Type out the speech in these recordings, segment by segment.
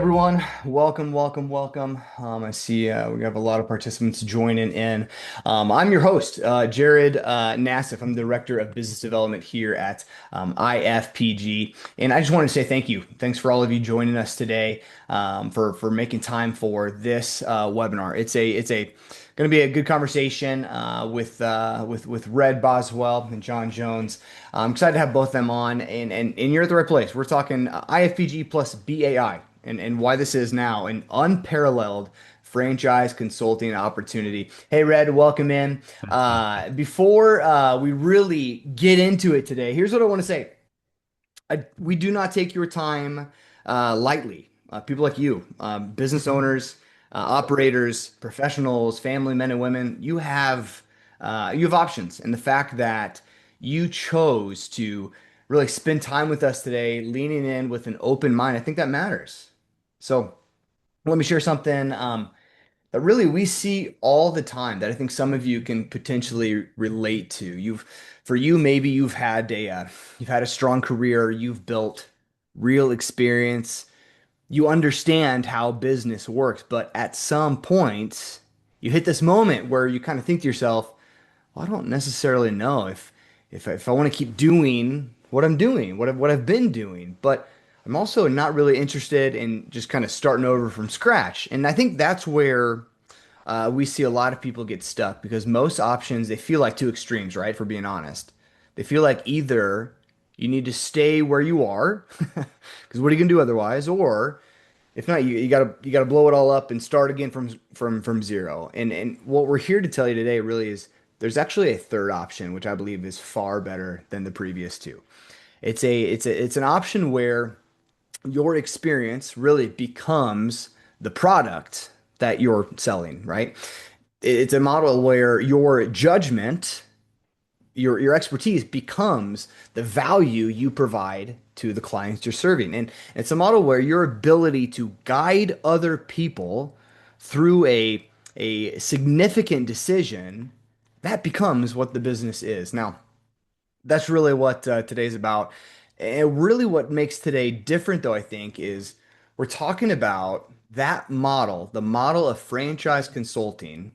everyone, welcome, welcome, welcome. I see we have a lot of participants joining in. I'm your host, Jared Nassiff. I'm the Director of Business Development here at IFPG, and I just wanted to say thank you. Thanks for all of you joining us today, for making time for this webinar. It's a going to be a good conversation with Red Boswell and John Jones. I'm excited to have both of them on, and you're at the right place. We're talking IFPG plus BAI and why this is now an unparalleled franchise consulting opportunity. Hey, Red, welcome in. Before we really get into it today, here's what I want to say. We do not take your time lightly. People like you, business owners, operators, professionals, family men and women, you have options. And the fact that you chose to really spend time with us today, leaning in with an open mind, I think that matters. So let me share something that really we see all the time that I think some of you can potentially relate to. For you, maybe you've had a strong career, you've built real experience, you understand how business works, but at some point you hit this moment where you kind of think to yourself, well, I don't necessarily know if I want to keep doing what I'm doing, what I've been doing, but I'm also not really interested in just kind of starting over from scratch. And I think that's where we see a lot of people get stuck because most options they feel like two extremes, right? For being honest, they feel like either you need to stay where you are, because what are you gonna do otherwise, or if not, you gotta blow it all up and start again from zero. And what we're here to tell you today really is there's actually a third option, which I believe is far better than the previous two. It's an option where your experience really becomes the product that you're selling, right? It's a model where your judgment, your expertise becomes the value you provide to the clients you're serving. And it's a model where your ability to guide other people through a significant decision, that becomes what the business is. Now, that's really what today's about. And really what makes today different, though, I think, is we're talking about that model, the model of franchise consulting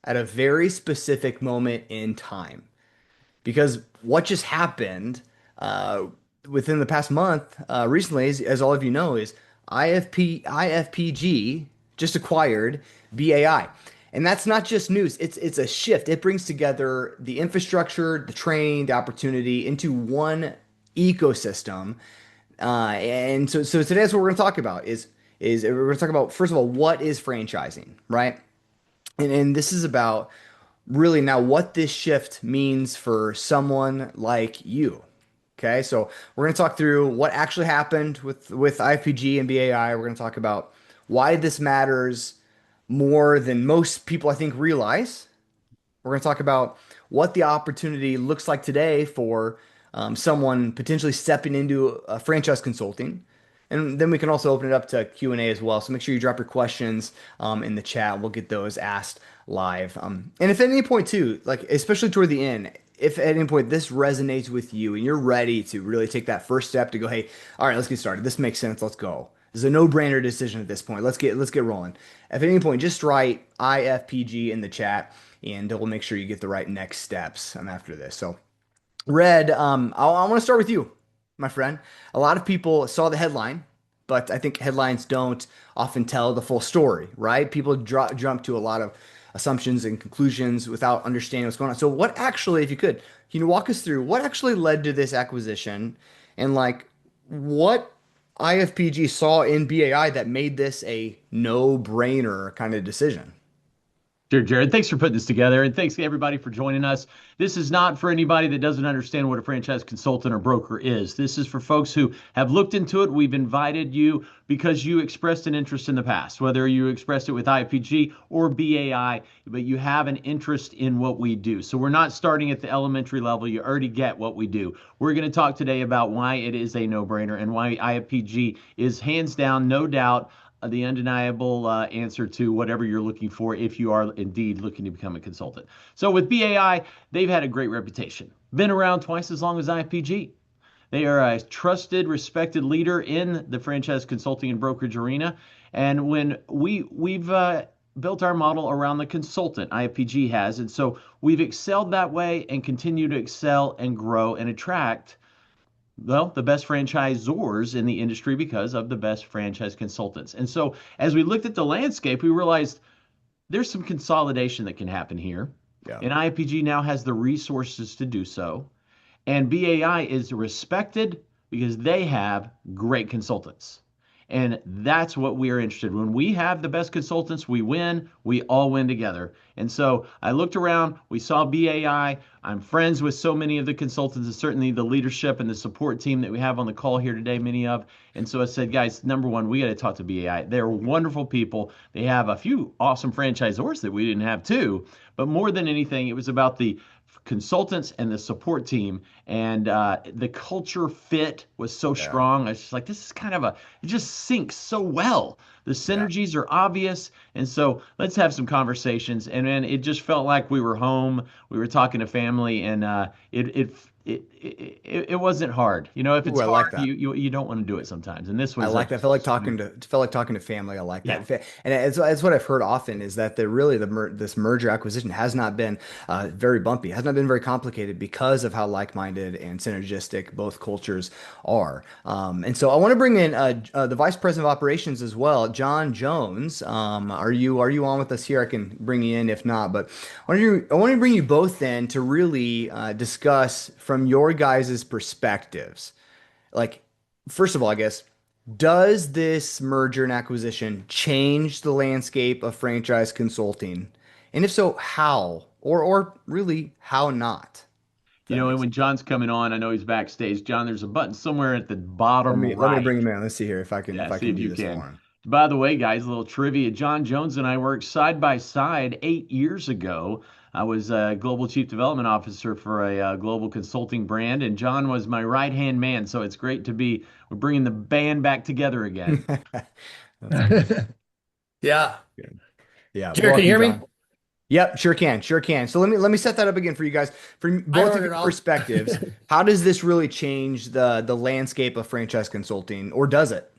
at a very specific moment in time. Because what just happened uh, within the past month, recently, as all of you know, is IFPG just acquired BAI. And that's not just news, it's a shift. It brings together the infrastructure, the training, the opportunity into one ecosystem. And so today that's what we're going to talk about is we're going to talk about, first of all, what is franchising, right? And this is about really now what this shift means for someone like you. Okay, so we're going to talk through what actually happened with IFPG and BAI. We're going to talk about why this matters more than most people I think realize. We're going to talk about what the opportunity looks like today for someone potentially stepping into franchise consulting. And then we can also open it up to Q&A as well. So make sure you drop your questions in the chat. We'll get those asked live. And if at any point too, like especially toward the end, if at any point this resonates with you and you're ready to really take that first step to go, hey, all right, let's get started. This makes sense. Let's go. This is a no-brainer decision at this point. Let's get rolling. If at any point, just write IFPG in the chat, and we'll make sure you get the right next steps after this. So, Red, I want to start with you, my friend. A lot of people saw the headline, but I think headlines don't often tell the full story, right? People jump to a lot of assumptions and conclusions without understanding what's going on. So, what actually, if you could, can you walk us through what actually led to this acquisition and like what IFPG saw in BAI that made this a no-brainer kind of decision? Sure, Jared. Thanks for putting this together, and thanks to everybody for joining us. This is not for anybody that doesn't understand what a franchise consultant or broker is. This is for folks who have looked into it. We've invited you because you expressed an interest in the past, whether you expressed it with IPG or BAI, but you have an interest in what we do. So we're not starting at the elementary level. You already get what we do. We're going to talk today about why it is a no-brainer and why IFPG is hands down, no doubt, the undeniable answer to whatever you're looking for if you are indeed looking to become a consultant. So with BAI, they've had a great reputation. Been around twice as long as IFPG. They are a trusted, respected leader in the franchise consulting and brokerage arena. And when we've built our model around the consultant, IFPG has, and so we've excelled that way and continue to excel and grow and attract, well, the best franchisors in the industry because of the best franchise consultants. And so as we looked at the landscape, we realized there's some consolidation that can happen here. Yeah. And IFPG now has the resources to do so. And BAI is respected because they have great consultants. And that's what we are interested in. When we have the best consultants, we win. We all win together. And so I looked around, we saw BAI. I'm friends with so many of the consultants and certainly the leadership and the support team that we have on the call here today, many of. And so I said, guys, number one, we got to talk to BAI. They're wonderful people. They have a few awesome franchisors that we didn't have too. But more than anything, it was about the consultants and the support team, and the culture fit was so Yeah. strong. I was just like, this is kind of it just syncs so well. The Yeah. synergies are obvious, and so let's have some conversations. And then it just felt like we were home. We were talking to family, and it wasn't hard. You know, if Ooh, it's I like hard, that. you don't want to do it sometimes. And this I was like that. I felt like talking to family. I like yeah. that. And it's what I've heard often is that this merger acquisition has not been very bumpy, has not been very complicated because of how like-minded and synergistic both cultures are. And so I want to bring in the Vice President of Operations as well, John Jones. Are you on with us here? I can bring you in if not, but I want to bring you both in to really discuss from your guys' perspectives. Like, first of all, I guess, does this merger and acquisition change the landscape of franchise consulting? And if so, how? Or really, how not? If You that know, and makes when sense. John's coming on, I know he's backstage. John, there's a button somewhere at the bottom Let me right. bring him in. Let's see here if I can Yeah, if I see can if do you this can. for him. By the way, guys, a little trivia. John Jones and I worked side by side 8 years ago. I was a global chief development officer for a global consulting brand, and John was my right-hand man. So it's great to be, we're bringing the band back together again. That's good. Yeah. Good. Yeah, Jared, can you welcome, hear me? John. Yep, sure can. So let me set that up again for you guys. From I both of heard your it all. perspectives, how does this really change the landscape of franchise consulting, or does it?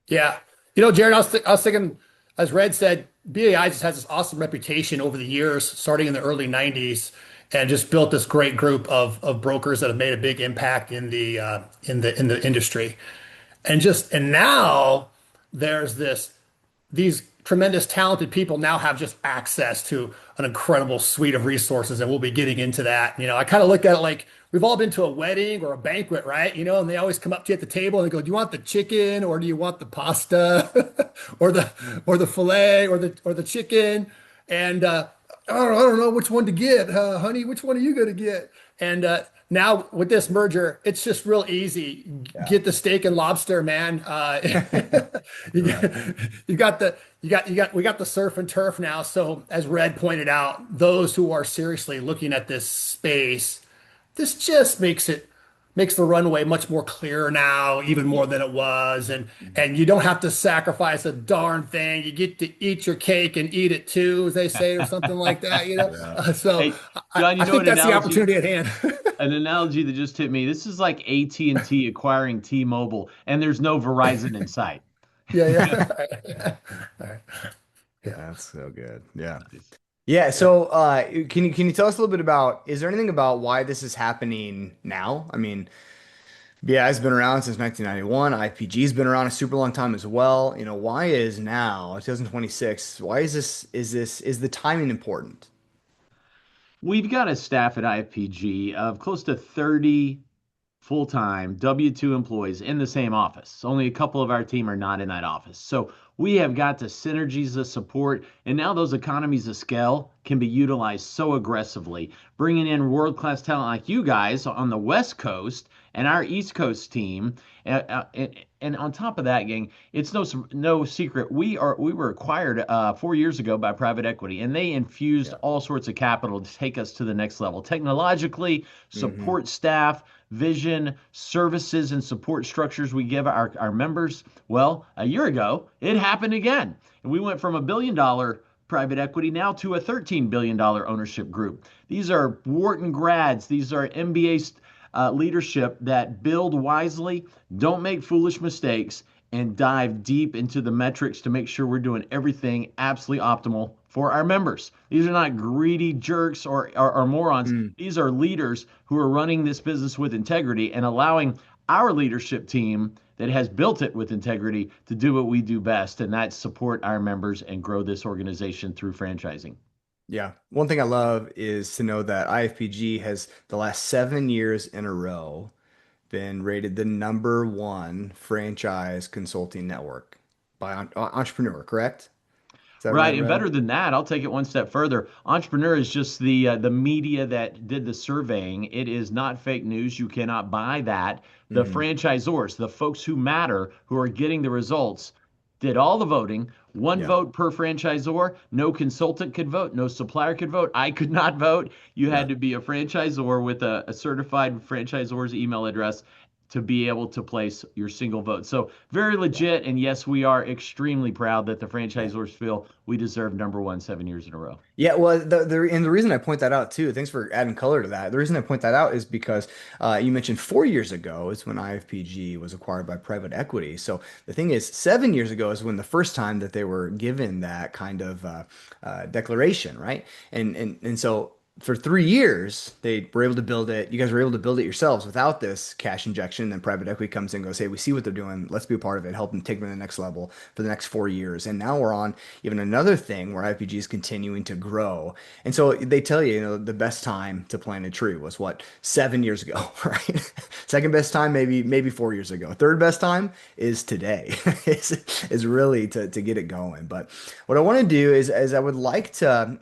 Yeah. Jared, I was thinking, as Red said, BAI just has this awesome reputation over the years, starting in the early 90s, and just built this great group of brokers that have made a big impact in the industry. And now there's these tremendous talented people now have just access to an incredible suite of resources, and we'll be getting into that. I kind of look at it like we've all been to a wedding or a banquet, right? And they always come up to you at the table and they go, "Do you want the chicken or do you want the pasta or the fillet or the chicken?" And I don't know which one to get, honey. Which one are you going to get? And now with this merger, it's just real easy. Yeah, Get the steak and lobster, man. You right. got, we got the surf and turf now. So as Red pointed out, those who are seriously looking at this space, this just makes the runway much more clear now, even more than it was. And you don't have to sacrifice a darn thing. You get to eat your cake and eat it too, as they say, or something like that. Yeah. So Hey, John, you I know think an that's the analogy? opportunity at hand. An analogy that just hit me. This is like AT&T acquiring T-Mobile, and there's no Verizon in sight. Yeah, yeah. All right. Yeah. That's so good. Yeah. Yeah, so can you tell us a little bit about, is there anything about why this is happening now? I mean, BI has been around since 1991. IPG's been around a super long time as well. Why is now, 2026, why is the timing important? We've got a staff at IFPG of close to 30 full-time W-2 employees in the same office. Only a couple of our team are not in that office. So we have got the synergies of support, and now those economies of scale can be utilized so aggressively, bringing in world-class talent like you guys on the West Coast and our East Coast team. And on top of that, gang, it's no secret we were acquired 4 years ago by private equity, and they infused Yeah. all sorts of capital to take us to the next level technologically, Hmm. support staff, vision, services, and support structures we give our members. Well, a year ago, it happened again. And we went from $1 billion private equity now to a $13 billion ownership group. These are Wharton grads, these are MBA leadership that build wisely, don't make foolish mistakes, and dive deep into the metrics to make sure we're doing everything absolutely optimal for our members. These are not greedy jerks or morons. Mm. These are leaders who are running this business with integrity and allowing our leadership team that has built it with integrity to do what we do best, and that's support our members and grow this organization through franchising. Yeah. One thing I love is to know that IFPG has the last 7 years in a row been rated the number one franchise consulting network by Entrepreneur, correct? Is that Right, right, and Red? better than that, I'll take it one step further. Entrepreneur is just the media that did the surveying. It is not fake news. You cannot buy that. The Hmm. franchisors, the folks who matter, who are getting the results, did all the voting. One Yeah. vote per franchisor. No consultant could vote. No supplier could vote. I could not vote. You Yeah. had to be a franchisor with a certified franchisor's email address to be able to place your single vote. So very Yeah. legit. And yes, we are extremely proud that the Yeah. franchisors feel we deserve number one 7 years in a row. Yeah, well, the reason I point that out too, thanks for adding color to that. The reason I point that out is because you mentioned 4 years ago is when IFPG was acquired by private equity. So the thing is, 7 years ago is when the first time that they were given that kind of declaration, right? And so for 3 years they were able to build it. You guys were able to build it yourselves without this cash injection. Then private equity comes in and goes, hey, we see what they're doing. Let's be a part of it. Help them take them to the next level for the next 4 years. And now we're on even another thing where IPG is continuing to grow. And so they tell you, the best time to plant a tree was what, 7 years ago, right? Second best time, maybe 4 years ago. Third best time is today, is really to get it going. But what I want to do is I would like to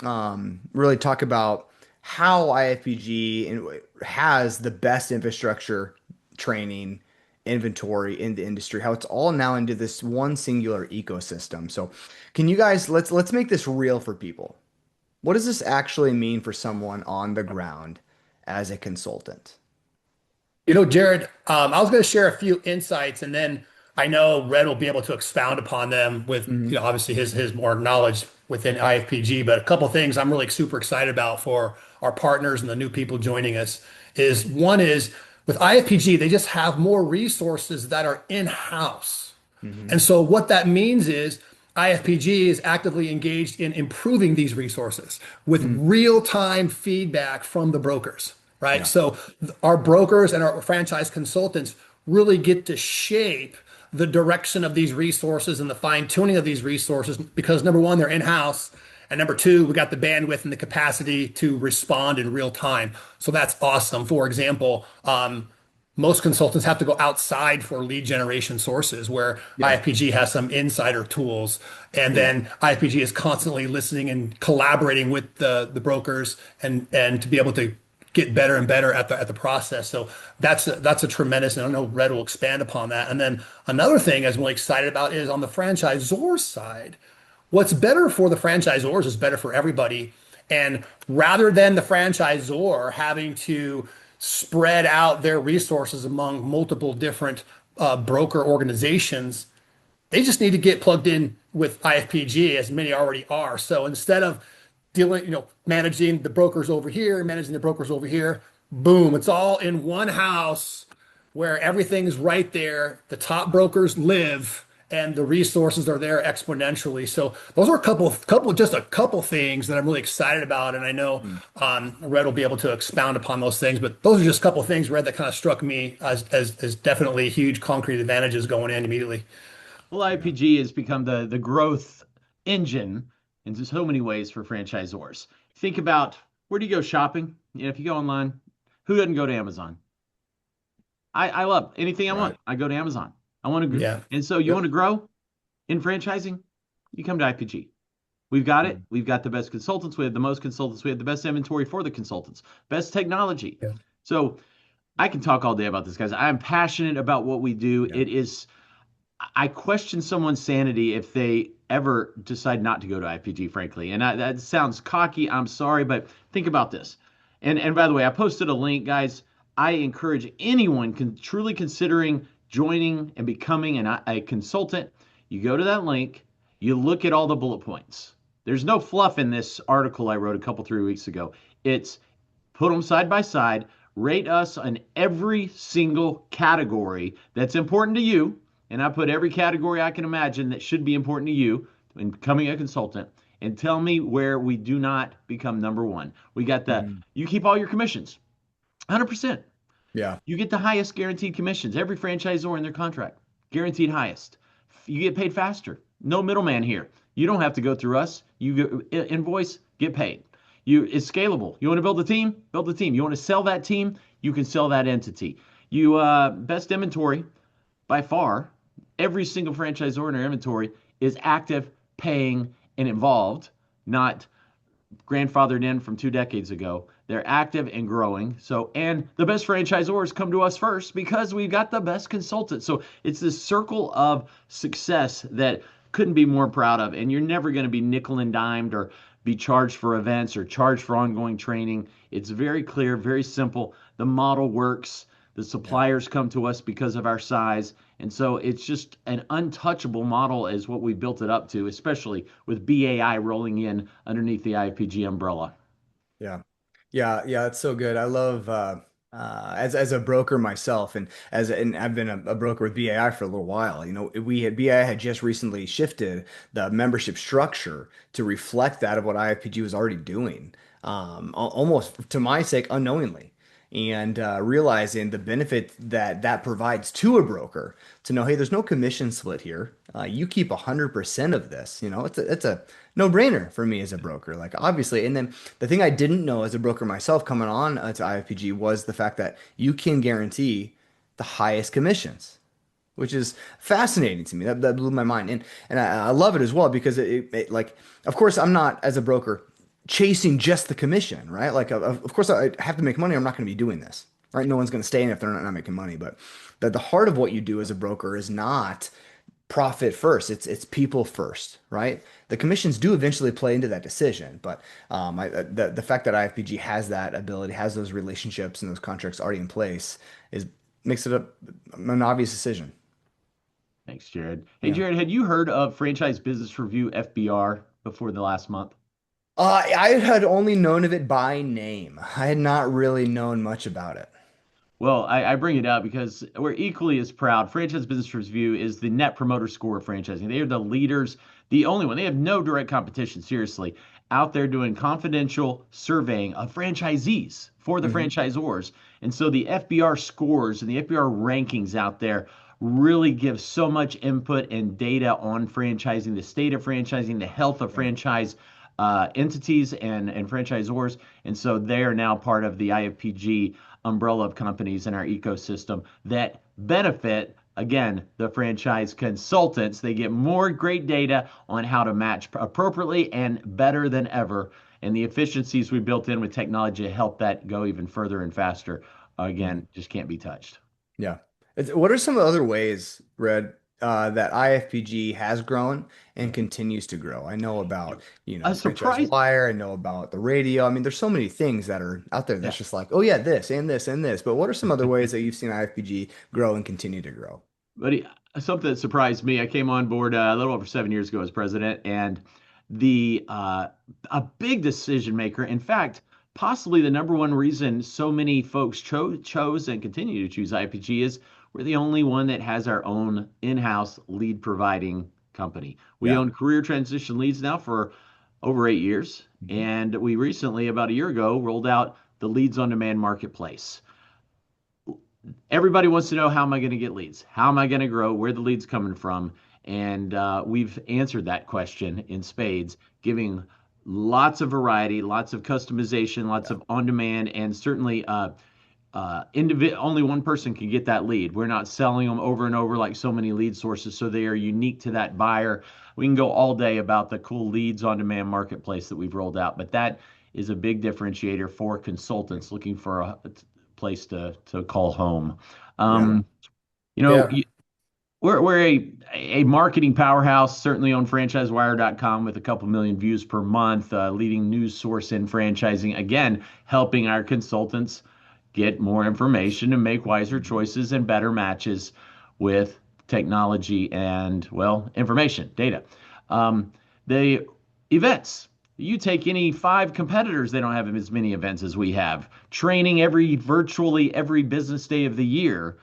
really talk about how IFPG has the best infrastructure, training, inventory in the industry, how it's all now into this one singular ecosystem. So, can you guys let's make this real for people. What does this actually mean for someone on the ground as a consultant? Jared, I was going to share a few insights, and then I know Red will be able to expound upon them with, Hmm. obviously his more knowledge within IFPG. But a couple things I'm really super excited about for our partners and the new people joining us is one is with IFPG, they just have more resources that are in-house. Hmm. And so what that means is IFPG is actively engaged in improving these resources with Hmm. real-time feedback from the brokers, right? Yeah. So our brokers and our franchise consultants really get to shape the direction of these resources and the fine tuning of these resources because number one, they're in-house. And number two, we got the bandwidth and the capacity to respond in real time. So that's awesome. For example, most consultants have to go outside for lead generation sources where Yeah. IFPG has some insider tools. And Yeah. then IFPG is constantly listening and collaborating with the brokers and to be able to get better and better at the process. So that's a tremendous, and I know Red will expand upon that. And then another thing I'm really excited about is on the franchisor side. What's better for the franchisors is better for everybody. And rather than the franchisor having to spread out their resources among multiple different broker organizations, they just need to get plugged in with IFPG, as many already are. So instead of dealing, managing the brokers over here, managing the brokers over here, boom, it's all in one house where everything's right there. The top brokers live and the resources are there exponentially. So those are just a couple things that I'm really excited about. And I know Mm. Red will be able to expound upon those things, but those are just a couple things, Red, that kind of struck me as definitely huge concrete advantages going in immediately. Well, Yeah. IPG has become the growth engine in so many ways for franchisors. Think about where do you go shopping? If you go online, who doesn't go to Amazon? I love anything I Right. want. I go to Amazon. I want to, Yeah. and so you want Yep. to grow in franchising, you come to IPG. We've got it. Mm. We've got the best consultants. We have the most consultants. We have the best inventory for the consultants, best technology. Yeah. So I can talk all day about this, guys. I'm passionate about what we do. Yeah. It is, I question someone's sanity if they ever decide not to go to IPG, frankly. And that sounds cocky. I'm sorry, but think about this. And by the way, I posted a link, guys. I encourage anyone truly considering joining and becoming a consultant. You go to that link, you look at all the bullet points. There's no fluff in this article I wrote a couple, 3 weeks ago. It's put them side by side, Rate us on every single category that's important to you. And I put every category I can imagine that should be important to you in becoming a consultant. And tell me where we do not become number one. We got Mhm. you keep all your commissions, 100%. Yeah. You get the highest guaranteed commissions. Every franchisor in their contract, guaranteed highest. You get paid faster. No middleman here. You don't have to go through us. You invoice, get paid. It's scalable. You want to build a team? Build a team. You want to sell that team? You can sell that entity. You best inventory by far. Every single franchisor in our inventory is active, paying, and involved, not grandfathered in from 2 decades ago. They're active and growing. So, and the best franchisors come to us first because we've got the best consultants. So it's this circle of success that couldn't be more proud of. And you're never going to be nickel and dimed or be charged for events or charged for ongoing training. It's very clear, very simple. The model works. The Yeah. suppliers come to us because of our size. And so it's just an untouchable model is what we built it up to, especially with BAI rolling in underneath the IFPG umbrella. Yeah. Yeah, yeah, that's so good. I love as a broker myself, and I've been a broker with BAI for a little while. BAI had just recently shifted the membership structure to reflect that of what IFPG was already doing, almost to my sake unknowingly, and realizing the benefit that that provides to a broker to know, hey, there's no commission split here. You keep 100% of this. It's a no-brainer for me as a broker, like obviously. And then the thing I didn't know as a broker myself coming on to IFPG was the fact that you can guarantee the highest commissions, which is fascinating to me. That blew my mind, and I love it as well because like, of course, I'm not as a broker chasing just the commission, right? Like, of course, I have to make money. I'm not going to be doing this, right? No one's going to stay in if they're not making money. But the heart of what you do as a broker is not profit first. It's people first, right? The commissions do eventually play into that decision, but the fact that IFPG has that ability, has those relationships and those contracts already in place, is makes it an obvious decision. Thanks, Jared. Hey, Yeah. Jared, had you heard of Franchise Business Review FBR before the last month? I had only known of it by name. I had not really known much about it. Well, I bring it up because we're equally as proud. Franchise Business Review is the net promoter score of franchising. They are the leaders, the only one. They have no direct competition, seriously, out there doing confidential surveying of franchisees for the Hmm. franchisors. And so the FBR scores and the FBR rankings out there really give so much input and data on franchising, the state of franchising, the health of Yeah. franchise entities and franchisors. And so they are now part of the IFPG umbrella of companies in our ecosystem that benefit, again, the franchise consultants. They get more great data on how to match appropriately and better than ever. And the efficiencies we built in with technology help that go even further and faster. Again, just can't be touched. Yeah. What are some of the other ways, Red, that IFPG has grown and continues to grow? I know about, A Franchise surprise. Wire. I know about the radio. I mean, there's so many things that are out there Yeah. that's just like, oh yeah, this and this and this. But what are some other ways that you've seen IFPG grow and continue to grow? But something that surprised me, I came on board a little over 7 years ago as president, and the a big decision maker. In fact, possibly the number one reason so many folks chose and continue to choose IPG is we're the only one that has our own in-house lead providing company. We Yeah. own career transition leads now for over 8 years, Mhm. and we recently, about a year ago, rolled out the Leads on Demand marketplace. Everybody wants to know, how am I going to get leads? How am I going to grow? Where the leads coming from? And we've answered that question in spades, giving lots of variety, lots of customization, lots Yeah. of on demand, and certainly only one person can get that lead. We're not selling them over and over like so many lead sources, so they are unique to that buyer. We can go all day about the cool leads on demand marketplace that we've rolled out, but that is a big differentiator for consultants looking for a place to call home. Yeah. Um, you know, Yeah. we're a marketing powerhouse, certainly on franchisewire.com with a couple million views per month, leading news source in franchising. Again, helping our consultants get more information and make wiser choices and better matches with technology and, well, information, data. The events. You take any five competitors, they don't have as many events as we have. Training virtually every business day of the year,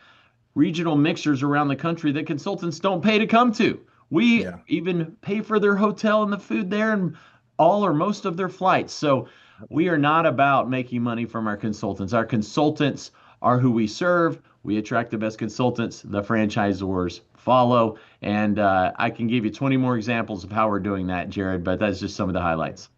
regional mixers around the country that consultants don't pay to come to. We Yeah. even pay for their hotel and the food there and all or most of their flights. So we are not about making money from our consultants. Our consultants are who we serve. We attract the best consultants. The franchisors follow. And I can give you 20 more examples of how we're doing that, Jared, but that's just some of the highlights.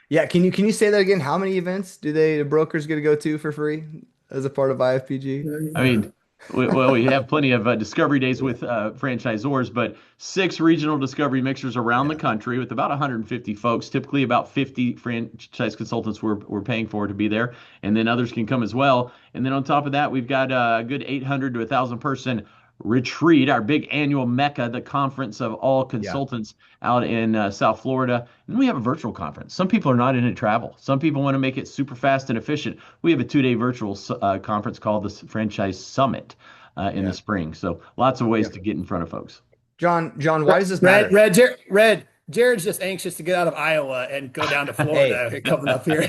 Yeah, can you say that again? How many events do the brokers get to go to for free as a part of IFPG? I mean, we have plenty of discovery days with franchisors, but six regional discovery mixers around the Yeah. country with about 150 folks, typically about 50 franchise consultants we're paying for to be there, and then others can come as well. And then on top of that, we've got a good 800 to 1,000 person retreat, our big annual Mecca, the conference of all Yeah. consultants out in South Florida. And we have a virtual conference. Some people are not into travel. Some people want to make it super fast and efficient. We have a 2 day virtual conference called the Franchise Summit in the Yeah. spring. So lots of ways Yeah. to get in front of folks. John, why does this Red, matter? Red, Red. Jared's just anxious to get out of Iowa and go down to Hey, Florida coming up here.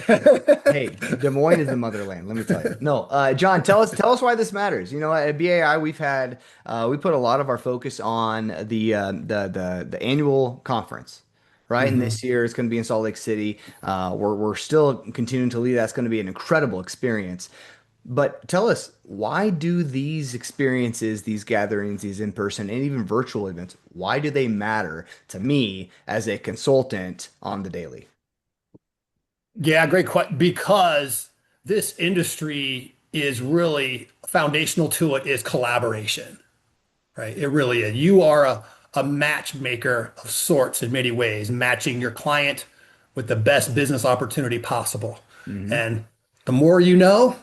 hey, Des Moines is the motherland, let me tell you. No, John, tell us why this matters. You know, at BAI we put a lot of our focus on the annual conference. Right. And Mhm. this year it's going to be in Salt Lake City. We're still continuing to lead. That's going to be an incredible experience. But tell us, why do these experiences, these gatherings, these in-person and even virtual events, why do they matter to me as a consultant on the daily? Yeah, great question. Because this industry is really foundational to it is collaboration, right? It really is. You are a matchmaker of sorts in many ways, matching your client with the best business opportunity possible. Hmm. And the more you know,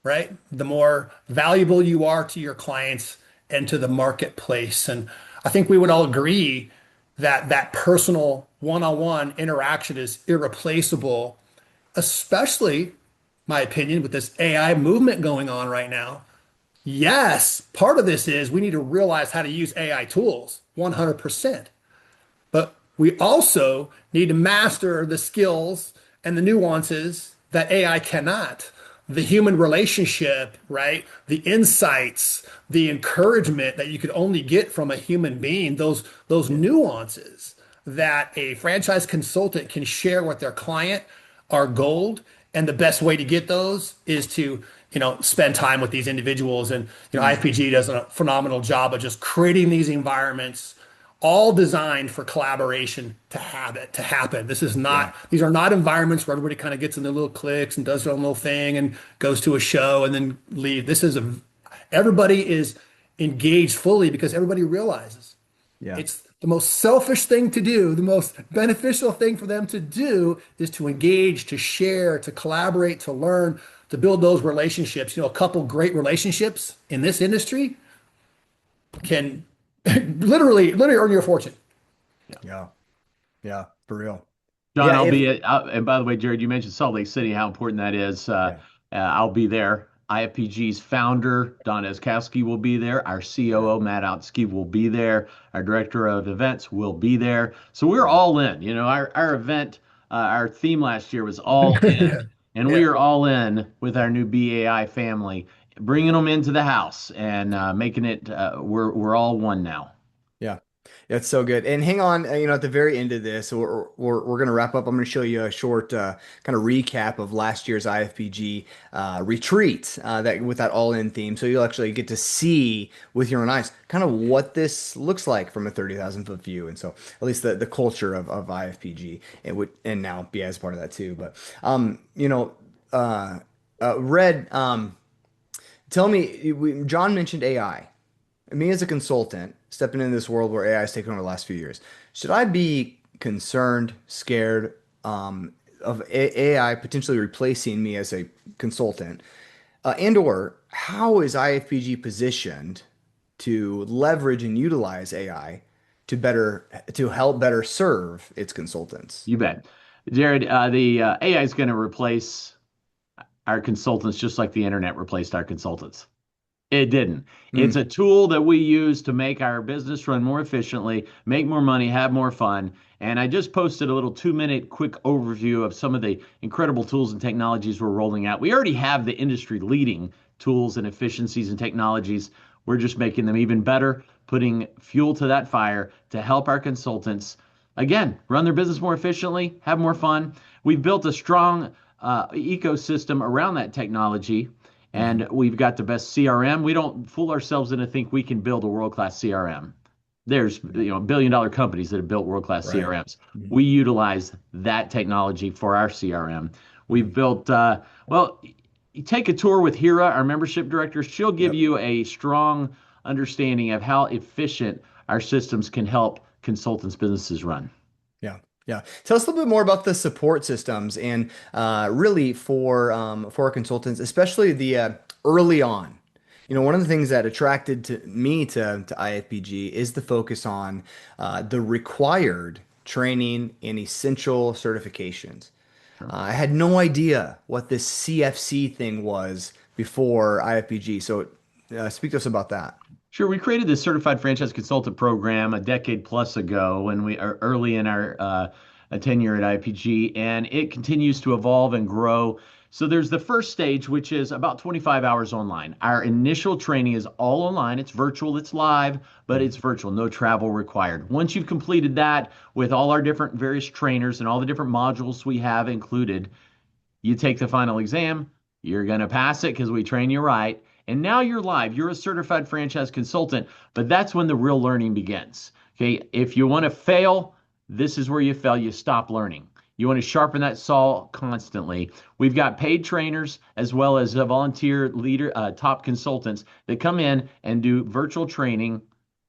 right, the more valuable you are to your clients and to the marketplace. And I think we would all agree that that personal one-on-one interaction is irreplaceable, especially, my opinion, with this AI movement going on right now. Yes, part of this is we need to realize how to use AI tools 100%. But we also need to master the skills and the nuances that AI cannot. The human relationship, right? The insights, the encouragement that you could only get from a human being, those Yeah. nuances that a franchise consultant can share with their client are gold. And the best way to get those is to, spend time with these individuals. And, Hmm. IFPG does a phenomenal job of just creating these environments all designed for collaboration to happen. Yeah. These are not environments where everybody kind of gets in their little cliques and does their own little thing and goes to a show and then leave. Everybody is engaged fully because everybody realizes Yeah. it's the most selfish thing to do. The most beneficial thing for them to do is to engage, to share, to collaborate, to learn, to build those relationships. A couple great relationships in this industry can literally earn you a fortune. Yeah. Yeah. For real. John, Yeah. I'll If be at, and by the way, Jared, you mentioned Salt Lake City, how important that is. Yeah. I'll be there. IFPG's founder, Don Eskowski, will be there. Our Yeah. COO, Matt Outsky, will be there. Our director of events will be there. So we're Yeah. all in. Our event, our theme last year was all in. And we Yeah. are all in with our new BAI family, bringing them into the house and making it, we're all one now. Yeah. That's so good. And hang on, at the very end of this, we're going to wrap up. I'm going to show you a short kind of recap of last year's IFPG retreat that with that all-in theme. So you'll actually get to see with your own eyes kind of what this looks like from a 30,000 foot view. And so at least the culture of IFPG and now BI is part of that too. But uh, Red, tell me, John mentioned AI. Me as a consultant stepping into this world where AI has taken over the last few years, should I be concerned, scared of AI potentially replacing me as a consultant? And or how is IFPG positioned to leverage and utilize AI to help better serve its consultants? You bet. Jared, the AI is going to replace our consultants just like the internet replaced our consultants. It didn't. It's Mm, a tool that we use to make our business run more efficiently, make more money, have more fun. And I just posted a little 2 minute quick overview of some of the incredible tools and technologies we're rolling out. We already have the industry leading tools and efficiencies and technologies. We're just making them even better, putting fuel to that fire to help our consultants, again, run their business more efficiently, have more fun. We've built a strong ecosystem around that technology, mhm. and we've got the best CRM. We don't fool ourselves into think we can build a world-class CRM. There's billion-dollar companies that have built world-class Right. CRMs. Mhm, We utilize that technology for our CRM. We've mhm. built well, you take a tour with Hira, our membership director. She'll give Yep. you a strong understanding of how efficient our systems can help consultants' businesses run. Yeah. Yeah. Tell us a little bit more about the support systems and really for our consultants, especially the early on. One of the things that attracted to me to IFPG is the focus on the required training and essential certifications. I had no idea what this CFC thing was before IFPG. So speak to us about that. Sure, we created this certified franchise consultant program a decade plus ago when we are early in our tenure at IPG, and it continues to evolve and grow. So there's the first stage, which is about 25 hours online. Our initial training is all online. It's virtual, it's live, but it's Mhm. virtual, no travel required. Once you've completed that with all our different various trainers and all the different modules we have included, you take the final exam, you're going to pass it because we train you right. And now you're live. You're a certified franchise consultant, but that's when the real learning begins. Okay. If you want to fail, this is where you fail. You stop learning. You want to sharpen that saw constantly. We've got paid trainers as well as volunteer leader, top consultants that come in and do virtual training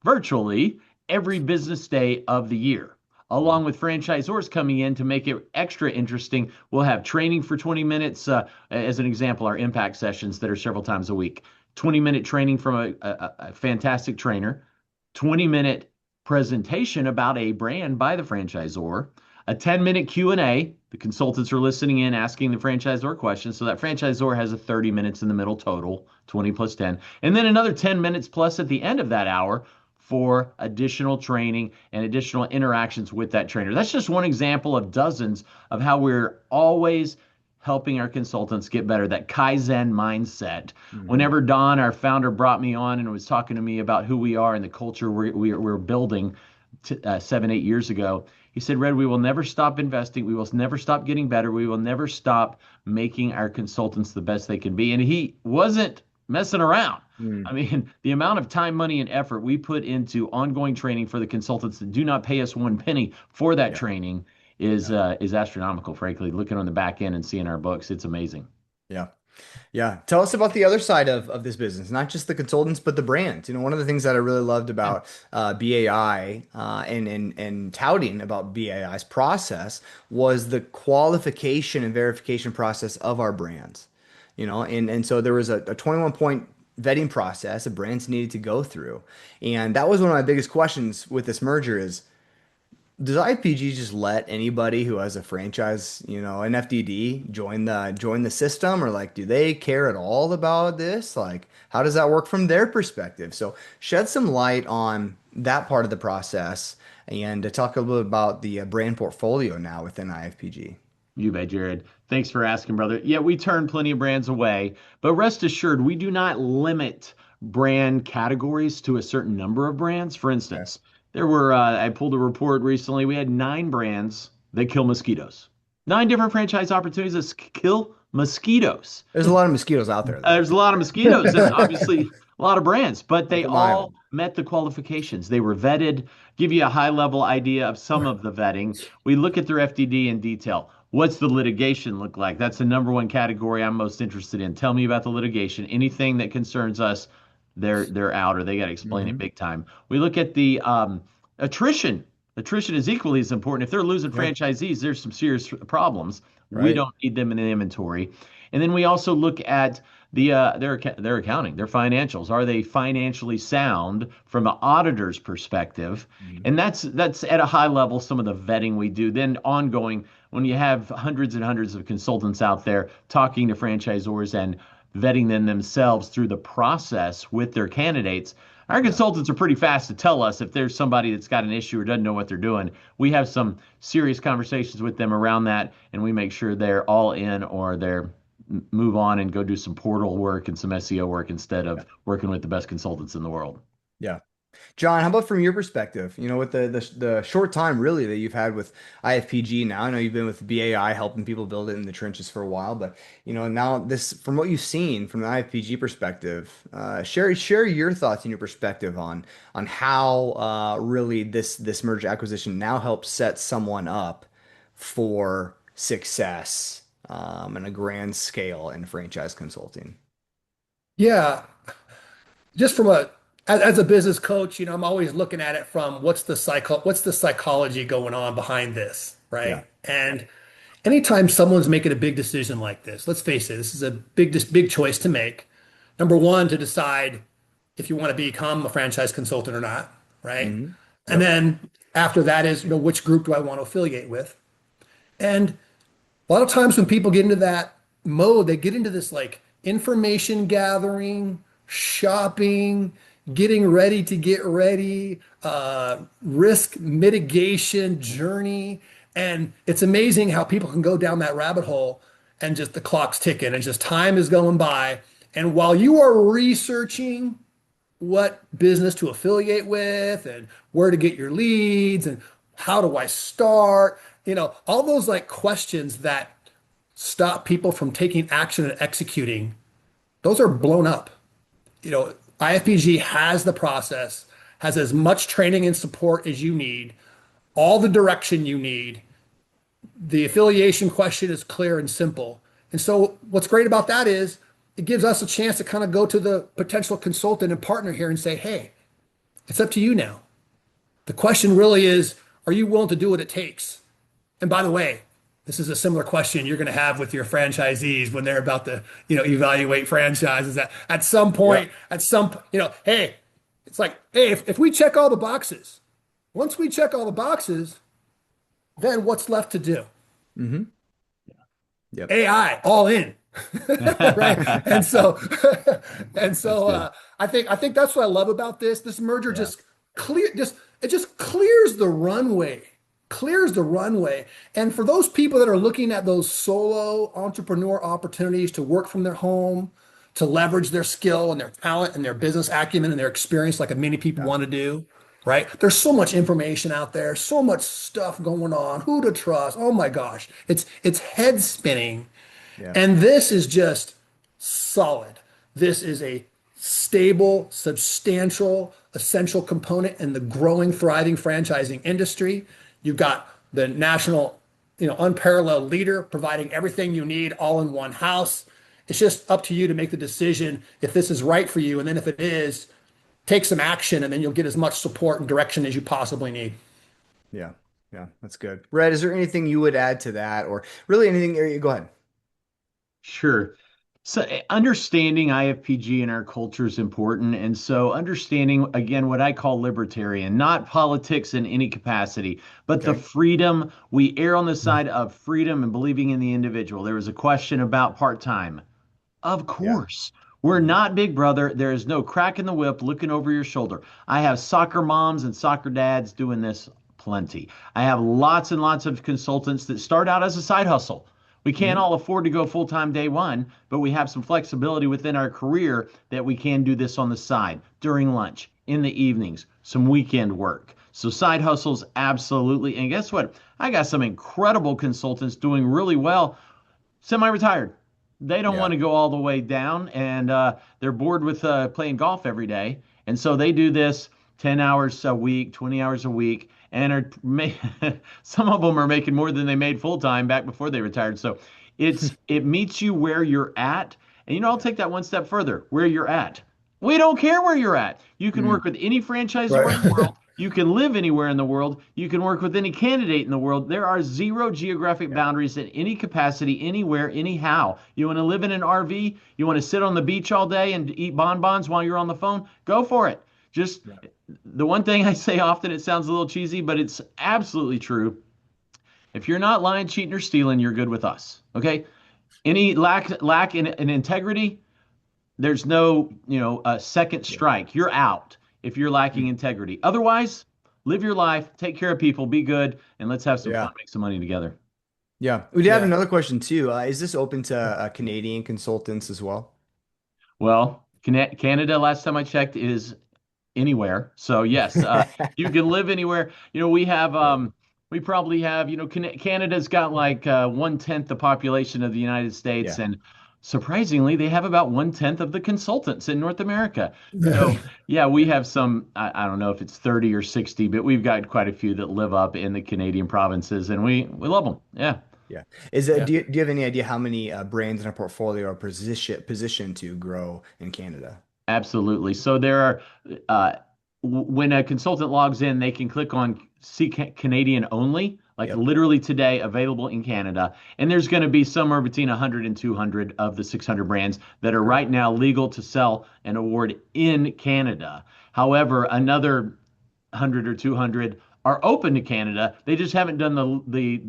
virtually every business day of the year, Wow. along with franchisors coming in to make it extra interesting. We'll have training for 20 minutes. As an example, our impact sessions that are several times a week. 20-minute training from a fantastic trainer, 20-minute presentation about a brand by the franchisor, a 10-minute Q&A. The consultants are listening in, asking the franchisor questions. So that franchisor has a 30 minutes in the middle total, 20 plus 10. And then another 10 minutes plus at the end of that hour for additional training and additional interactions with that trainer. That's just one example of dozens of how we're always helping our consultants get better, that Kaizen mindset. Mhm. Whenever Don, our founder, brought me on and was talking to me about who we are and the culture we're building 7, 8 years ago, he said, Red, we will never stop investing. We will never stop getting better. We will never stop making our consultants the best they can be. And he wasn't messing around. I Mm. mean, the amount of time, money, and effort we put into ongoing training for the consultants that do not pay us one penny for that Yeah. training Yeah. is astronomical, frankly. Looking on the back end and seeing our books, it's amazing. Yeah. Yeah. Tell us about the other side of this business, not just the consultants, but the brands. One of the things that I really loved Yeah. about BAI and touting about BAI's process was the qualification and verification process of our brands. And so there was a 21 point vetting process that brands needed to go through. And that was one of my biggest questions with this merger is does IPG just let anybody who has a franchise, an FDD join the system, or like do they care at all about this? Like how does that work from their perspective? So shed some light on that part of the process and to talk a little bit about the brand portfolio now within IFPG. You bet, Jared. Thanks for asking, brother. Yeah, we turn plenty of brands away, but rest assured, we do not limit brand categories to a certain number of brands. For Okay. instance, I pulled a report recently. We had 9 brands that kill mosquitoes, 9 different franchise opportunities that kill mosquitoes. There's a lot of mosquitoes out there though. There's a lot of mosquitoes and obviously a lot of brands, but Keep they an eye on all 'em. met the qualifications. They were vetted. Give you a high level idea of some of the vetting. We look at their FDD in detail. What's the litigation look like? That's the number one category I'm most interested in. Tell me about the litigation. Anything that concerns us, they're out or they got to explain it Hmm. big time. We look at the attrition. Attrition is equally as important. If they're losing Yeah. franchisees, there's some serious problems. We Right. don't need them in the inventory. And then we also look at their accounting, their financials. Are they financially sound from an auditor's perspective? Mhm. And that's at a high level some of the vetting we do. Then ongoing, when you have hundreds and hundreds of consultants out there talking to franchisors and vetting them themselves through the process with their candidates. Our consultants are pretty fast to tell us if there's somebody that's got an issue or doesn't know what they're doing. We have some serious conversations with them around that, and we make sure they're all in or they're move on and go do some portal work and some SEO work instead of working with the best consultants in the world. Yeah. John, how about from your perspective? With the short time really that you've had with IFPG now, I know you've been with BAI helping people build it in the trenches for a while, but now this from what you've seen from the IFPG perspective, share your thoughts and your perspective on how really this merger acquisition now helps set someone up for success on a grand scale in franchise consulting. Yeah, just from as a business coach, I'm always looking at it from what's the psychology going on behind this, Yeah. right? And anytime someone's making a big decision like this, let's face it, this is a big choice to make. Number one, to decide if you want to become a franchise consultant or not, right? Hmm. And Yep. then after that is, which group do I want to affiliate with? And a lot of times when people get into that mode, they get into this like information gathering, shopping, getting ready to get ready, risk mitigation journey. And it's amazing how people can go down that rabbit hole and just the clock's ticking and just time is going by. And while you are researching what business to affiliate with and where to get your leads and how do I start, all those like questions that stop people from taking action and executing, those are blown up. IFPG has the process, has as much training and support as you need, all the direction you need. The affiliation question is clear and simple. And so what's great about that is it gives us a chance to kind of go to the potential consultant and partner here and say, hey, it's up to you now. The question really is, are you willing to do what it takes? And by the way, this is a similar question you're going to have with your franchisees when they're about to, evaluate franchises. That at some point, Yep. hey, it's like, hey, if we check all the boxes, once we check all the boxes, then what's left to do? Hmm. Yep. AI, all in. Right. And so, and That's so, good. I think that's what I love about this. This merger Yeah. just clears the runway. And for those people that are looking at those solo entrepreneur opportunities to work from their home, to leverage their skill and their talent and their business acumen and their experience, like many people Yeah. want to do, right? There's so much information out there, so much stuff going on, who to trust. Oh my gosh, it's head spinning. Yeah. And this is just solid. This is a stable, substantial, essential component in the growing, thriving franchising industry. You've got the national, unparalleled leader providing everything you need all in one house. It's just up to you to make the decision if this is right for you. And then if it is, take some action and then you'll get as much support and direction as you possibly need. Yeah. Yeah. That's good. Red, is there anything you would add to that or really anything? Go ahead. Sure. So understanding IFPG in our culture is important. And so understanding, again, what I call libertarian, not politics in any capacity, but the Okay. freedom. We err on the side of freedom and believing in the individual. There was a question about part-time. Of Yeah. course. We're Hmm. not Big Brother. There is no crack in the whip looking over your shoulder. I have soccer moms and soccer dads doing this plenty. I have lots and lots of consultants that start out as a side hustle. We can't Hmm. all afford to go full time day one, but we have some flexibility within our career that we can do this on the side during lunch, in the evenings, some weekend work. So, side hustles, absolutely. And guess what? I got some incredible consultants doing really well semi-retired. They don't want Yeah. to go all the way down, and they're bored with playing golf every day, and so they do this 10 hours a week, 20 hours a week, and some of them are making more than they made full time back before they retired. So it meets you where you're at, and I'll Yeah. take that one step further. Where you're at, we don't care where you're at. You can Hmm. work with any franchisor in the Right. world. You can live anywhere in the world. You can work with any candidate in the world. There are zero geographic Yeah. boundaries in any capacity, anywhere, anyhow. You want to live in an RV? You want to sit on the beach all day and eat bonbons while you're on the phone? Go for it. Just Yeah. the one thing I say often, it sounds a little cheesy, but it's absolutely true. If you're not lying, cheating, or stealing, you're good with us. Okay? Any lack in integrity, there's no, second Yeah. strike. You're out if you're lacking integrity. Otherwise, live your life, take care of people, be good, and let's have some fun, Yeah. make some money together. Yeah. We did have Yeah. another question too. Is this open to Canadian consultants as well? Well, Canada, last time I checked, is anywhere. So yes, you can live anywhere. Yeah. We probably have, Canada's got like 1/10 the population of the United States, Yeah. and surprisingly, they have about 1/10 of the consultants in North America. So yeah, we Yeah. have some. I don't know if it's 30 or 60, but we've got quite a few that live up in the Canadian provinces, and we love them. Yeah. Yeah. Do you have any idea how many brands in our portfolio are positioned to grow in Canada? Absolutely. So there are, when a consultant logs in, they can click on see Canadian only, like Yep. literally today available in Canada. And there's going to be somewhere between 100 and 200 of the 600 brands that are Sure. right now legal to sell and award in Canada. However, another 100 or 200 are open to Canada. They just haven't done the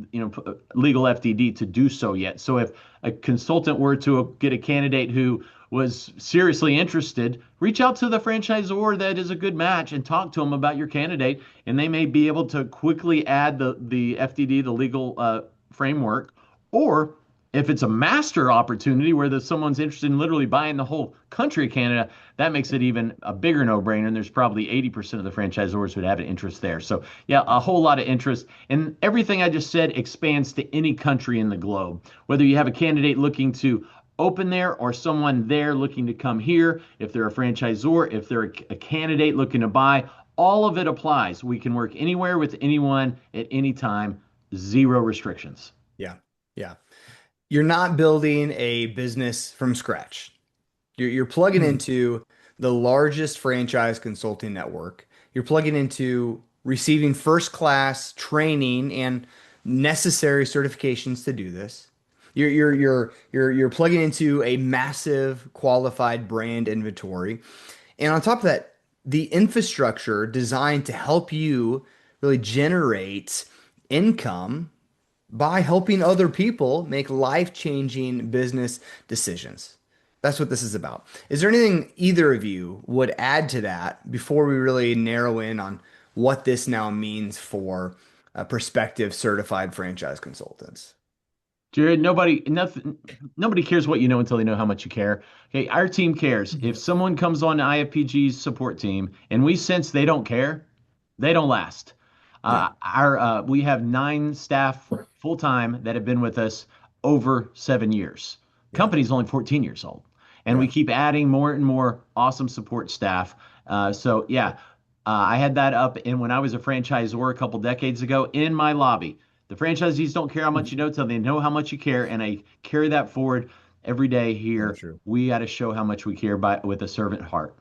legal FDD to do so yet. So if a consultant were to get a candidate who was seriously interested, reach out to the franchisor that is a good match and talk to them about your candidate, and they may be able to quickly add the FDD, the legal framework, or if it's a master opportunity where someone's interested in literally buying the whole country of Canada, that makes it even a bigger no-brainer. And there's probably 80% of the franchisors who would have an interest there. So yeah, a Yeah. whole lot of interest. And everything I just said expands to any country in the globe. Whether you have a candidate looking to open there or someone there looking to come here, if they're a franchisor, if they're a candidate looking to buy, all of it applies. We can work anywhere with anyone at any time, zero restrictions. Yeah. Yeah. You're not building a business from scratch. You're plugging Mhm. into the largest franchise consulting network. You're plugging into receiving first class training and necessary certifications to do this. You're plugging into a massive qualified brand inventory. And on top of that, the infrastructure designed to help you really generate income by helping other people make life-changing business decisions. That's what this is about. Is there anything either of you would add to that before we really narrow in on what this now means for prospective certified franchise consultants? Jared, nobody cares what you know until they know how much you care. Okay, our team cares. If Yeah. someone comes on IFPG's support team and we sense they don't care, they don't last. Yeah, Our We have 9 staff full time that have been with us over 7 years. yeah, Company's only 14 years old, and we yeah. keep adding more and more awesome support staff. So yeah, I had that up, and when I was a franchisor a couple decades ago, in my lobby. The franchisees don't care how much you know till they know how much you care, and I carry that forward every day So here. true. We got to show how much we care by with a servant heart.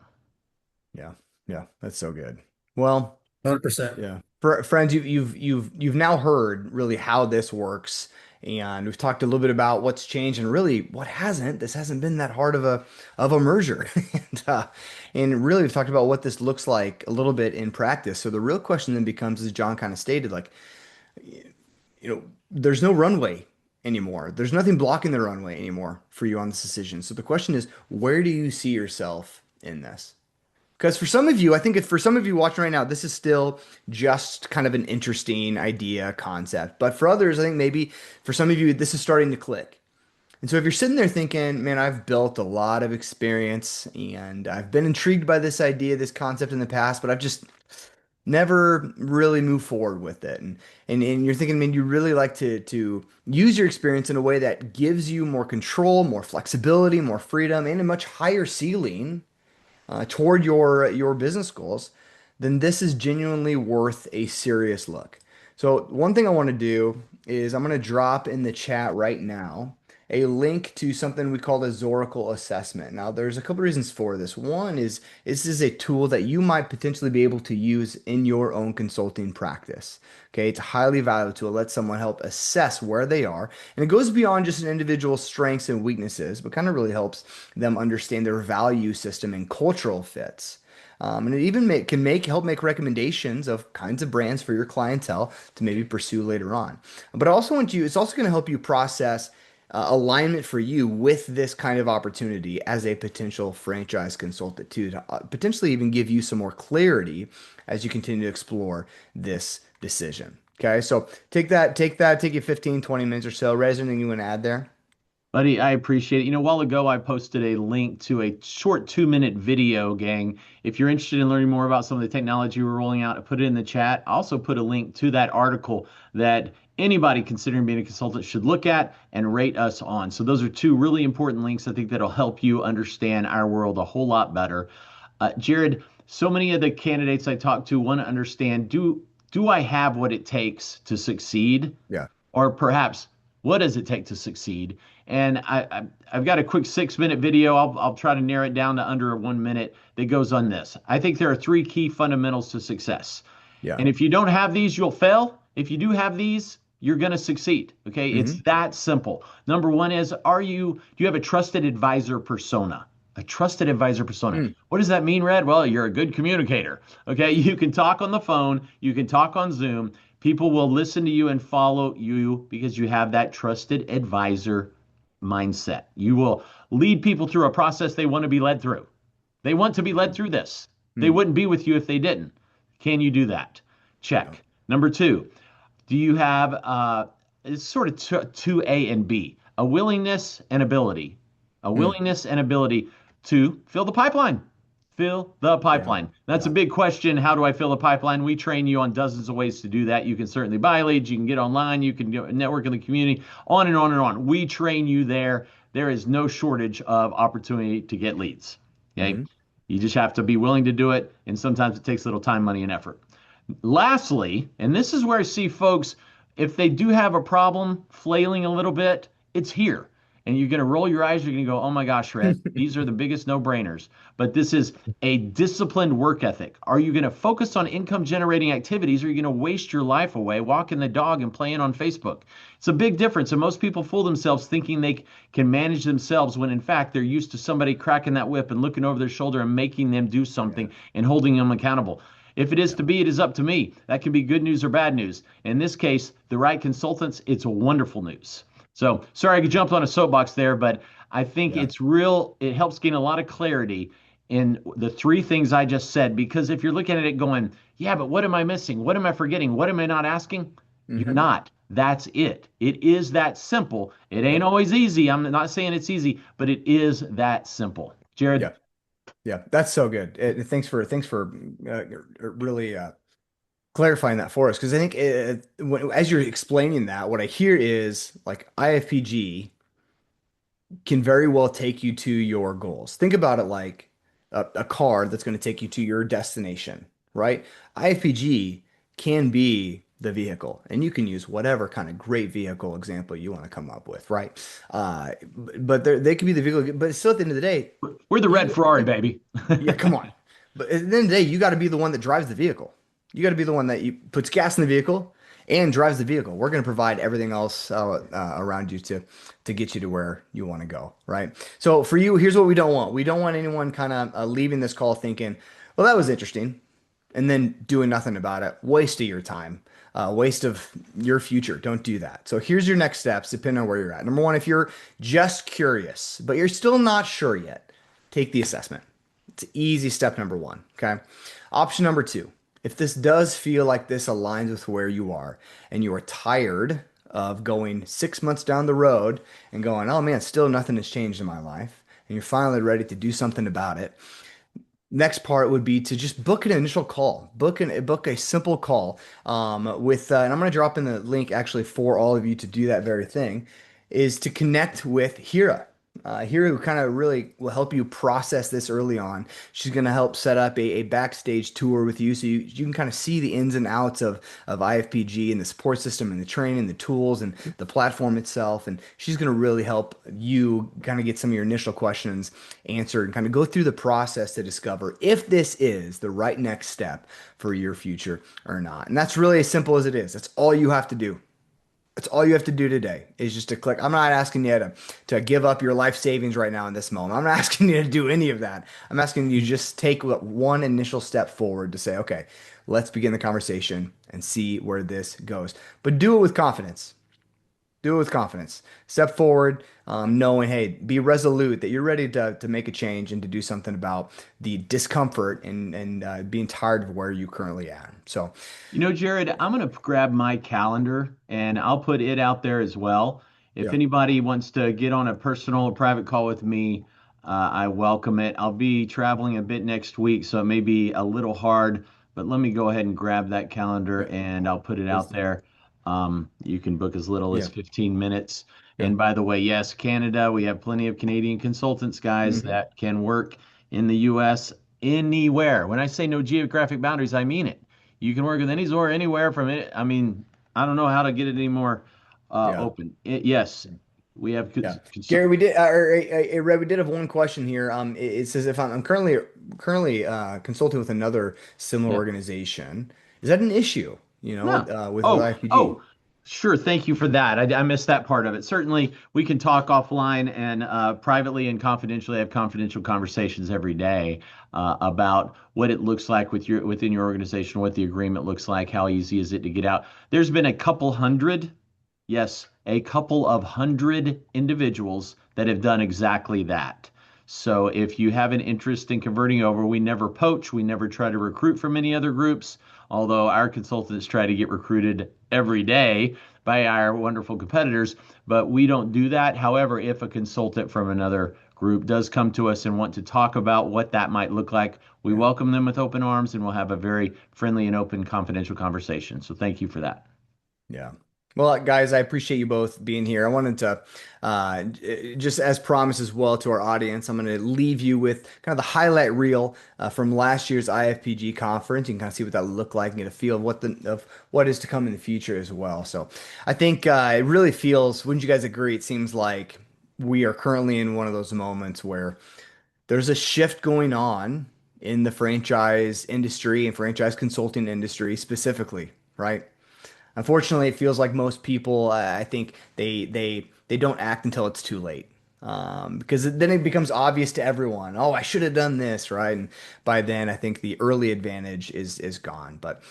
Yeah, yeah, that's so good. Well, 100%. yeah. For friends, you've now heard really how this works, and we've talked a little bit about what's changed and really what hasn't. This hasn't been that hard of a merger, and really we've talked about what this looks like a little bit in practice. So the real question then becomes, as John kind of stated, like, there's no runway anymore. There's nothing blocking the runway anymore for you on this decision. So the question is, where do you see yourself in this? Because for some of you, I think if for some of you watching right now, this is still just kind of an interesting idea, concept. But for others, I think maybe for some of you, this is starting to click. And so if you're sitting there thinking, man, I've built a lot of experience and I've been intrigued by this idea, this concept in the past, but I've just never really moved forward with it. And you're thinking, man, you really like to use your experience in a way that gives you more control, more flexibility, more freedom, and a much higher ceiling toward your business goals, then this is genuinely worth a serious look. So one thing I want to do is I'm going to drop in the chat right now a link to something we call the Zoracle assessment. Now, there's a couple reasons for this. One is this is a tool that you might potentially be able to use in your own consulting practice. Okay, it's a highly valuable tool. Let someone help assess where they are, and it goes beyond just an individual's strengths and weaknesses, but kind of really helps them understand their value system and cultural fits. And it even can help make recommendations of kinds of brands for your clientele to maybe pursue later on. But I also want you, it's also going to help you process. alignment for you with this kind of opportunity as a potential franchise consultant too, to potentially even give you some more clarity as you continue to explore this decision. Okay, so take you 15, 20 minutes or so. Rez, anything you want to add there? Buddy, I appreciate it. A while ago, I posted a link to a short 2-minute video, gang. If you're interested in learning more about some of the technology we're rolling out, I put it in the chat. I also put a link to that article that anybody considering being a consultant should look at and rate us on. So those are two really important links I think that'll help you understand our world a whole lot better. Jared, so many of the candidates I talk to want to understand, do I have what it takes to succeed? Yeah. Or perhaps what does it take to succeed? And I've got a quick 6-minute video. I'll try to narrow it down to under 1 minute that goes on this. I think there are three key fundamentals to success. Yeah. And if you don't have these, you'll fail. If you do have these, you're going to succeed. Okay. It's Hmm. that simple. Number one is, do you have a trusted advisor persona? A trusted advisor persona. Mm. What does that mean, Red? Well, you're a good communicator. Okay. You can talk on the phone, you can talk on Zoom. People will listen to you and follow you because you have that trusted advisor mindset. You will lead people through a process they want to be led through. They want to be led through this. They Mm. wouldn't be with you if they didn't. Can you do that? Yeah. Check. Number two, do you have it's sort of two A and B, a willingness and ability, a Mm. willingness and ability to fill the pipeline. Fill the Yeah. pipeline. That's a Yeah. big question. How do I fill the pipeline? We train you on dozens of ways to do that. You can certainly buy leads, you can get online, you can network in the community, on and on and on. We train you there. There is no shortage of opportunity to get leads. Okay. Hmm. You just have to be willing to do it. And sometimes it takes a little time, money, and effort. Lastly, and this is where I see folks, if they do have a problem flailing a little bit, it's here. And you're going to roll your eyes. You're going to go, oh my gosh, Red, these are the biggest no-brainers. But this is a disciplined work ethic. Are you going to focus on income generating activities, or are you going to waste your life away walking the dog and playing on Facebook? It's a big difference. And most people fool themselves thinking they can manage themselves when in fact they're used to somebody cracking that whip and looking over their shoulder and making them do Yeah. something and holding them accountable. If it is Yeah. to be, it is up to me. That can be good news or bad news. In this case, the right consultants, it's wonderful news. So sorry I jumped on a soapbox there, but I think Yeah. it's real. It helps gain a lot of clarity in the three things I just said. Because if you're looking at it going, yeah, but what am I missing? What am I forgetting? What am I not asking? You're Hmm. not. That's it. It is that simple. It ain't Yep. always easy. I'm not saying it's easy, but it is that simple. Jared, Yeah. Yeah. That's so good. Thanks for really clarifying that for us, because I think as you're explaining that, what I hear is like IFPG can very well take you to your goals. Think about it like a car that's going to take you to your destination, right? IFPG can be the vehicle, and you can use whatever kind of great vehicle example you want to come up with, right? But they could be the vehicle, but still at the end of the day, we're the red you, Ferrari, baby. yeah, come on. But at the end of the day, you got to be the one that drives the vehicle. You got to be the one that you puts gas in the vehicle and drives the vehicle. We're going to provide everything else around you to get you to where you want to go, right? So for you, here's what we don't want. We don't want anyone kind of leaving this call thinking, "Well, that was interesting," and then doing nothing about it. Waste of your time. Waste of your future. Don't do that. So here's your next steps, depending on where you're at. Number one, if you're just curious, but you're still not sure yet, take the assessment. It's easy step number one. Okay. Option number two, if this does feel like this aligns with where you are and you are tired of going 6 months down the road and going, oh man, still nothing has changed in my life, and you're finally ready to do something about it, next part would be to just book an initial call, book a simple call with, and I'm going to drop in the link actually for all of you to do that very thing, is to connect with Hira. Hira, who kind of really will help you process this early on. She's going to help set up a backstage tour with you so you can kind of see the ins and outs of IFPG and the support system and the training, the tools and the platform itself. And she's going to really help you kind of get some of your initial questions answered and kind of go through the process to discover if this is the right next step for your future or not. And that's really as simple as it is. That's all you have to do. That's all you have to do today is just to click. I'm not asking you to give up your life savings right now in this moment. I'm not asking you to do any of that. I'm asking you to just take one initial step forward to say, okay, let's begin the conversation and see where this goes. But do it with confidence. Do it with confidence. Step forward, knowing, hey, be resolute that you're ready to make a change and to do something about the discomfort and being tired of where you currently are. So, You know, Jared, I'm going to grab my calendar and I'll put it out there as well. If yeah, anybody wants to get on a personal or private call with me, I welcome it. I'll be traveling a bit next week, so it may be a little hard, but let me go ahead and grab that calendar yeah, and I'll put it please out do. there. You can book as little as Yeah, 15 minutes. yeah. And by the way, yes, Canada, we have plenty of Canadian consultants, guys, Hmm. that can work in the US anywhere. When I say no geographic boundaries, I mean it. You can work with any Zora anywhere from it. I mean, I don't know how to get it any more Yeah. open. Yes, we have. Yeah, Gary, we did, Red, we did have one question here. It says if I'm currently consulting with another similar Yeah. organization, is that an issue? No. With Oh, IFPG? oh, sure. Thank you for that. I missed that part of it. Certainly, we can talk offline and privately and confidentially have confidential conversations every day about what it looks like within your organization, what the agreement looks like, how easy is it to get out. There's been a couple hundred, yes, a couple of hundred individuals that have done exactly that. So if you have an interest in converting over, we never poach, we never try to recruit from any other groups, although our consultants try to get recruited every day by our wonderful competitors, but we don't do that. However, if a consultant from another group does come to us and want to talk about what that might look like, we Yeah, welcome them with open arms and we'll have a very friendly and open confidential conversation. So thank you for that. yeah. Well, guys, I appreciate you both being here. I wanted to, just as promised as well to our audience, I'm going to leave you with kind of the highlight reel from last year's IFPG conference. You can kind of see what that looked like and get a feel of what is to come in the future as well. So, I think it really feels. Wouldn't you guys agree? It seems like we are currently in one of those moments where there's a shift going on in the franchise industry and franchise consulting industry specifically, right? Unfortunately, it feels like most people, I think they don't act until it's too late. Because then it becomes obvious to everyone. Oh, I should have done this, right? And by then, I think the early advantage is gone. But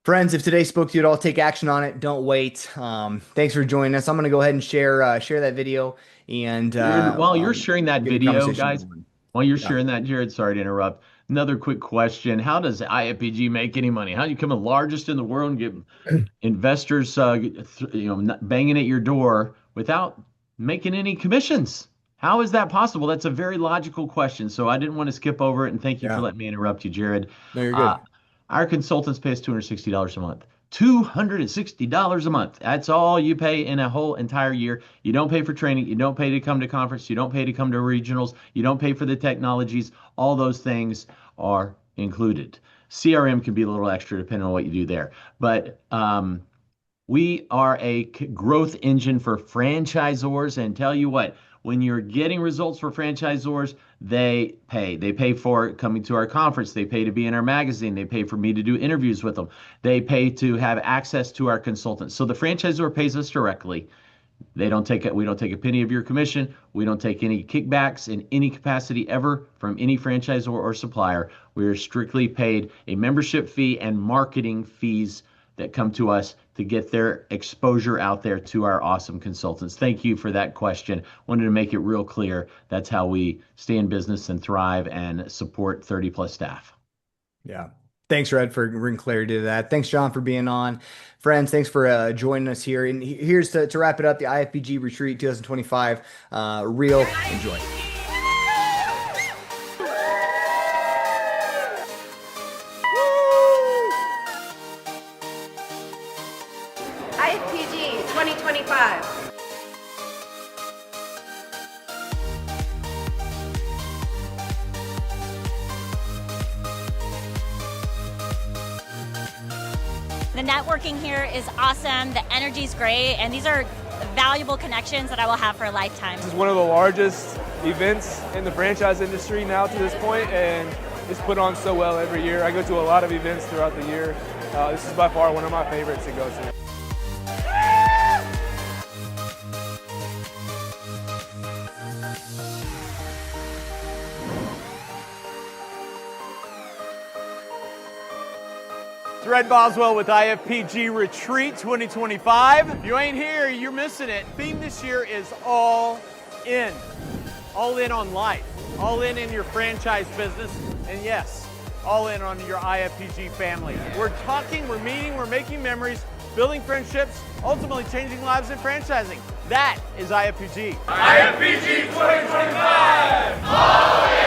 friends, if today spoke to you at all, take action on it. Don't wait. Thanks for joining us. I'm going to go ahead and share that video and And while you're sharing that get the video, conversation guys, going. while you're Yeah, sharing that, Jared, sorry to interrupt. Another quick question. How does IFPG make any money? How do you become the largest in the world and get investors, banging at your door without making any commissions? How is that possible? That's a very logical question. So I didn't want to skip over it, and thank you for yeah. letting me interrupt you, Jared. No, you're Uh, good. our consultants pay us $260 a month. $260 a month. That's all you pay in a whole entire year. You don't pay for training. You don't pay to come to conference. You don't pay to come to regionals. You don't pay for the technologies. All those things are included. CRM can be a little extra depending on what you do there. But we are a growth engine for franchisors. And tell you what, when you're getting results for franchisors, they pay. They pay for coming to our conference. They pay to be in our magazine. They pay for me to do interviews with them. They pay to have access to our consultants. So the franchisor pays us directly. They don't take it. We don't take a penny of your commission. We don't take any kickbacks in any capacity ever from any franchisor or supplier. We are strictly paid a membership fee and marketing fees that come to us to get their exposure out there to our awesome consultants. Thank you for that question. Wanted to make it real clear. That's how we stay in business and thrive and support 30 plus staff. Yeah. Thanks, Red, for bringing clarity to that. Thanks, John, for being on. Friends, thanks for joining us here. And here's to wrap it up, the IFPG Retreat 2025 reel. Enjoy. IFPG 2025. The networking here is awesome, the energy's great, and these are valuable connections that I will have for a lifetime. This is one of the largest events in the franchise industry now to this point, and it's put on so well every year. I go to a lot of events throughout the year. This is by far one of my favorites to go to. It's Red Boswell with IFPG Retreat 2025. If you ain't here, you're missing it. Theme this year is all in. All in on life. All in your franchise business. And yes, all in on your IFPG family. We're talking, we're meeting, we're making memories, building friendships, ultimately changing lives in franchising. That is IFPG. IFPG 2025! All in!